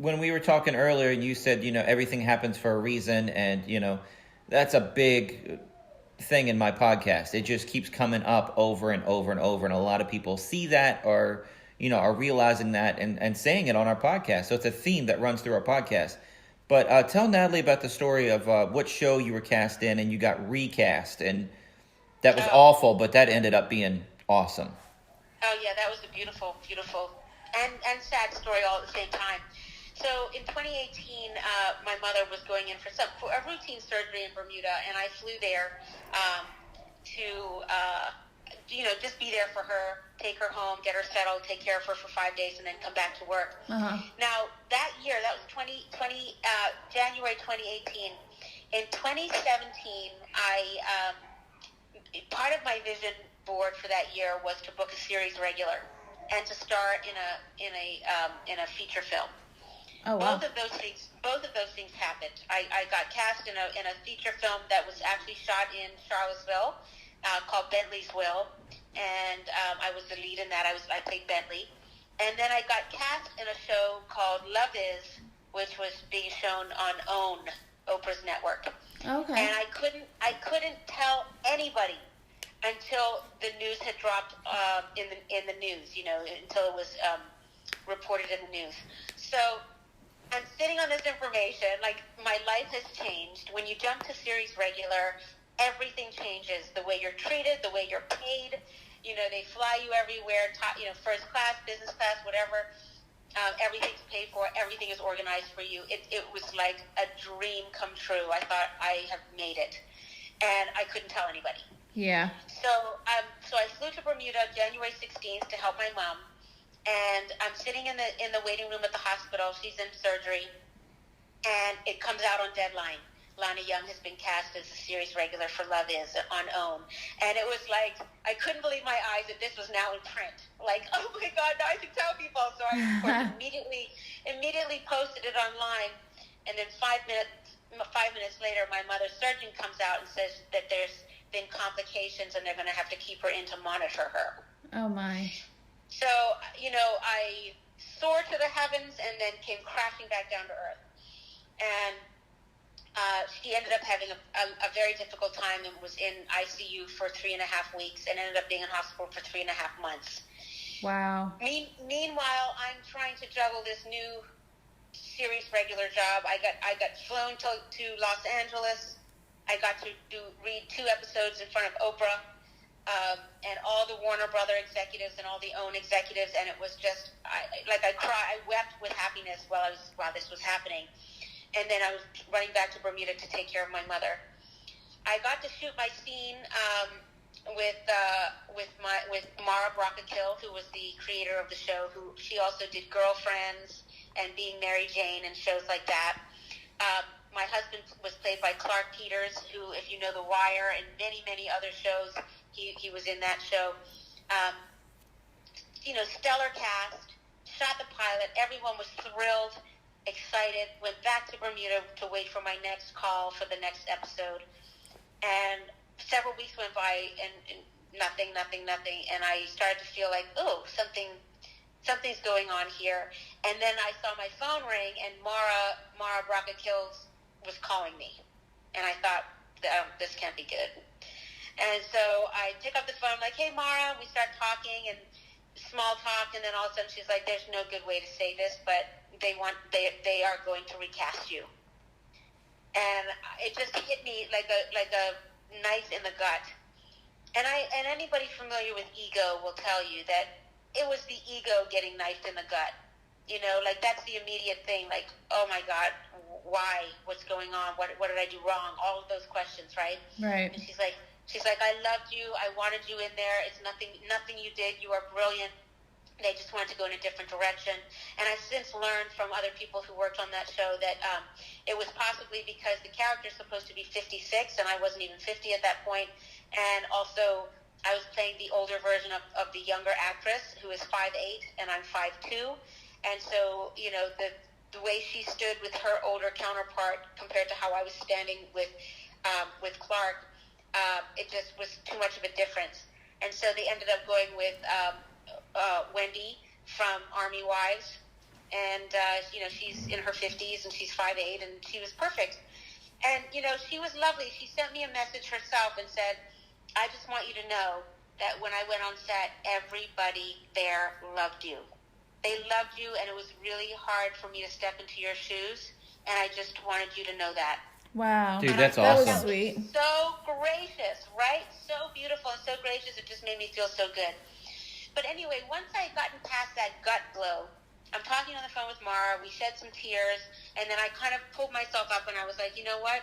when we were talking earlier, you said, everything happens for a reason. And, that's a big thing in my podcast. It just keeps coming up over and over and over. And a lot of people see that or, are realizing that and saying it on our podcast. So it's a theme that runs through our podcast. But tell Natalie about the story of what show you were cast in and you got recast. And that was awful, but that ended up being awesome. Oh, yeah, that was a beautiful, beautiful and sad story all at the same time. So in 2018, my mother was going in for a routine surgery in Bermuda, and I flew there to just be there for her, take her home, get her settled, take care of her for 5 days, and then come back to work. Uh-huh. Now, that year, that was January 2018. In 2017, part of my vision board for that year was to book a series regular and to star in a feature film. Oh, wow. Both of those things happened. I got cast in a feature film that was actually shot in Charlottesville, called Bentley's Will, and I was the lead in that. I played Bentley, and then I got cast in a show called Love Is, which was being shown on OWN, Oprah's network. Okay. And I couldn't tell anybody until the news had dropped in the news. Until it was reported in the news. So I'm sitting on this information, like my life has changed. When you jump to series regular, everything changes. The way you're treated, the way you're paid. They fly you everywhere, first class, business class, whatever. Everything's paid for. Everything is organized for you. It was like a dream come true. I thought I have made it. And I couldn't tell anybody. Yeah. So I flew to Bermuda January 16th to help my mom. And I'm sitting in the waiting room at the hospital. She's in surgery, and it comes out on Deadline. Lana Young has been cast as a series regular for Love Is on OWN, and it was like I couldn't believe my eyes that this was now in print. Like, oh my God, now I can tell people. So I of course, immediately posted it online, and then 5 minutes later, my mother's surgeon comes out and says that there's been complications, and they're going to have to keep her in to monitor her. Oh my. So, I soared to the heavens and then came crashing back down to earth. And she ended up having a very difficult time and was in ICU for 3.5 weeks and ended up being in hospital for 3.5 months. Wow. Meanwhile, I'm trying to juggle this new series regular job. I got flown to Los Angeles. I got to read 2 episodes in front of Oprah. And all the Warner Brother executives and all the OWN executives, and it was just I wept with happiness while this was happening. And then I was running back to Bermuda to take care of my mother. I got to shoot my scene with Mara Brockakill, who was the creator of the show. Who she also did Girlfriends and Being Mary Jane and shows like that. My husband was played by Clark Peters, who, if you know The Wire and many, many other shows, he was in that show. Stellar cast, shot the pilot. Everyone was thrilled, excited, went back to Bermuda to wait for my next call for the next episode. And several weeks went by and nothing. And I started to feel like, something's going on here. And then I saw my phone ring, and Mara Brockakill was calling me. And I thought, this can't be good. And so I pick up the phone, like, hey, Mara, we start talking and small talk. And then all of a sudden she's like, there's no good way to say this, but they are going to recast you. And it just hit me like a knife in the gut. And anybody familiar with ego will tell you that it was the ego getting knifed in the gut. That's the immediate thing. Like, oh my God, why? What's going on? What did I do wrong? All of those questions, right? Right. And she's like, I loved you. I wanted you in there. It's nothing you did. You are brilliant. They just wanted to go in a different direction. And I've since learned from other people who worked on that show that it was possibly because the character's supposed to be 56, and I wasn't even 50 at that point. And also, I was playing the older version of the younger actress, who is 5'8", and I'm 5'2". And so, the way she stood with her older counterpart compared to how I was standing with Clark, it just was too much of a difference. And so they ended up going with Wendy from Army Wives, and she's in her 50s, and she's 5'8", and she was perfect. And she was lovely. She sent me a message herself and said, "I just want you to know that when I went on set, everybody there loved you. They loved you, and it was really hard for me to step into your shoes, and I just wanted you to know that." Wow. Dude, that's That awesome. was sweet. So gracious, right? So beautiful and so gracious. It just made me feel so good. But anyway, once I had gotten past that gut blow, I'm talking on the phone with Mara. We shed some tears, and then I kind of pulled myself up, and I was like, you know what?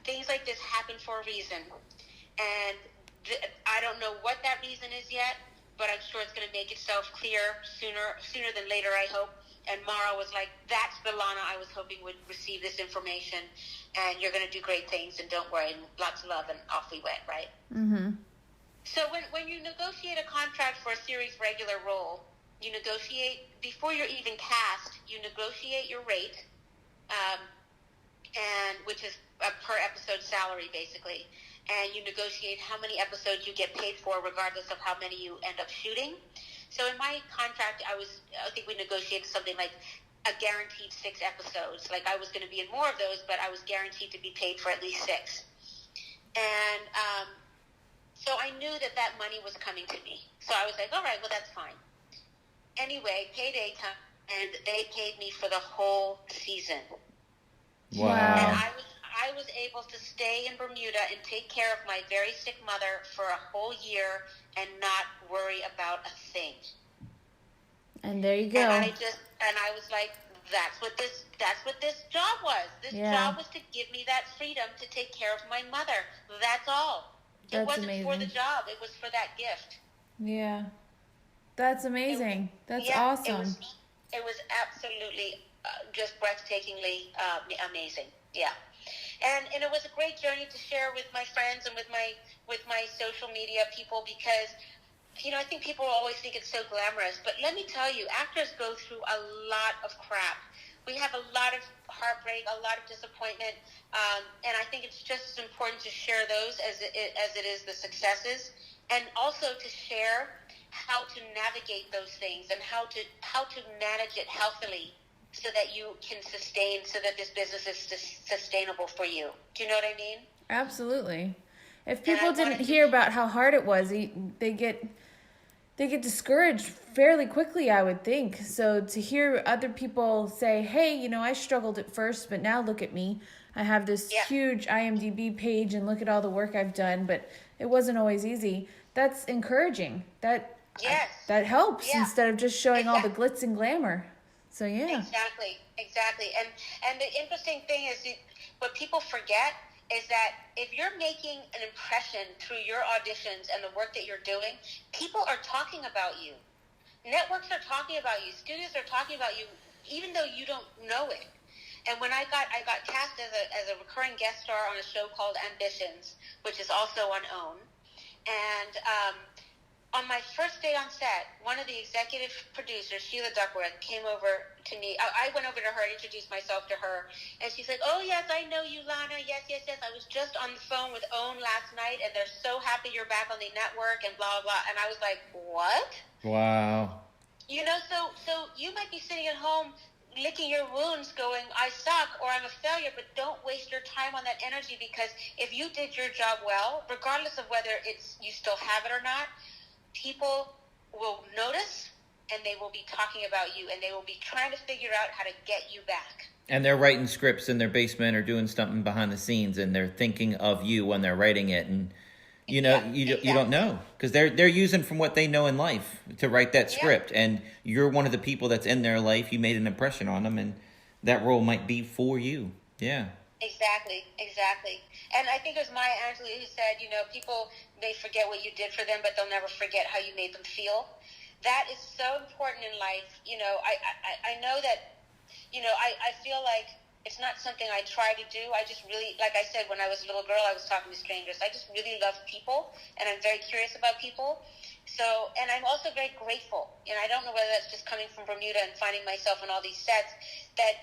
Things like this happen for a reason. And I don't know what that reason is yet, but I'm sure it's going to make itself clear sooner than later, I hope. And Mara was like, "That's the Lana I was hoping would receive this information, and you're going to do great things, and don't worry, and lots of love," and off we went, right? Mm-hmm. So when you negotiate a contract for a series regular role, you negotiate, before you're even cast, you negotiate your rate, and which is a per episode salary, basically. And you negotiate how many episodes you get paid for, regardless of how many you end up shooting. So in my contract, I think we negotiated something like a guaranteed 6 episodes. Like, I was going to be in more of those, but I was guaranteed to be paid for at least 6. And so I knew that money was coming to me. So I was like, all right, well, that's fine. Anyway, payday time, and they paid me for the whole season. Wow. And I was able to stay in Bermuda and take care of my very sick mother for a whole year and not worry about a thing. And there you go. And I was like, that's what this job was. This job was to give me that freedom to take care of my mother. That's all. It wasn't amazing. for the job. It was for that gift. Yeah. That's amazing. That's awesome. It was absolutely just breathtakingly amazing. Yeah. And it was a great journey to share with my friends and with my social media people, because I think people always think it's so glamorous, but let me tell you, actors go through a lot of crap. We have a lot of heartbreak, a lot of disappointment, and I think it's just as important to share those as it is the successes, and also to share how to navigate those things and how to manage it healthily, so that you can sustain, so that this business is sustainable for you. Do you know what I mean? Absolutely. If people didn't hear about how hard it was, they get discouraged fairly quickly, I would think. So to hear other people say, hey, I struggled at first, but now look at me. I have this huge IMDb page, and look at all the work I've done, but it wasn't always easy. That's encouraging. That helps instead of just showing all the glitz and glamour. So yeah. Exactly. And the interesting thing is, what people forget is that if you're making an impression through your auditions and the work that you're doing, people are talking about you. Networks are talking about you. Studios are talking about you, even though you don't know it. And when I got cast as a recurring guest star on a show called Ambitions, which is also on OWN, and on my first day on set, one of the executive producers, Sheila Duckworth, came over to me. I went over to her and introduced myself to her. And she's like, "Oh, yes, I know you, Lana. Yes. I was just on the phone with OWN last night, and they're so happy you're back on the network," and blah, blah, blah. And I was like, what? Wow. So you might be sitting at home licking your wounds going, "I suck," or "I'm a failure," but don't waste your time on that energy, because if you did your job well, regardless of whether you still have it or not, people will notice, and they will be talking about you, and they will be trying to figure out how to get you back. And they're writing scripts in their basement or doing something behind the scenes, and they're thinking of you when they're writing it. And you don't know, because they're using from what they know in life to write that script. And you're one of the people that's in their life. You made an impression on them, and that role might be for you. Yeah. Exactly. And I think it was Maya Angelou who said, people may forget what you did for them, but they'll never forget how you made them feel. That is so important in life. I know that, I feel like it's not something I try to do. I just really, like I said, when I was a little girl, I was talking to strangers. I just really love people, and I'm very curious about people. So, and I'm also very grateful. And I don't know whether that's just coming from Bermuda and finding myself in all these sets, that,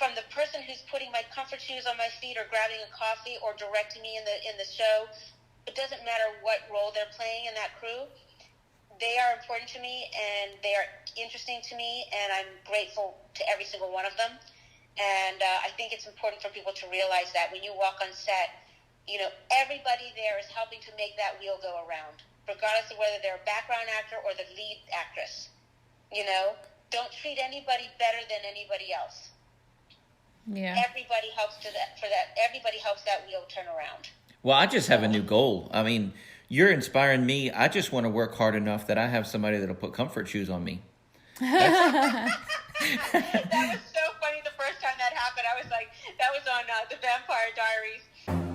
from the person who's putting my comfort shoes on my feet or grabbing a coffee or directing me in the show, it doesn't matter what role they're playing in that crew. they are important to me, and they are interesting to me, and I'm grateful to every single one of them. And I think it's important for people to realize that when you walk on set, you know, everybody there is helping to make that wheel go around, regardless of whether they're a background actor or the lead actress. You know, don't treat anybody better than anybody else. Yeah. Everybody helps everybody helps that wheel turn around. Well, I just have a new goal. I mean, you're inspiring me. I just want to work hard enough that I have somebody that'll put comfort shoes on me. That was so funny the first time that happened. I was like, that was on The Vampire Diaries.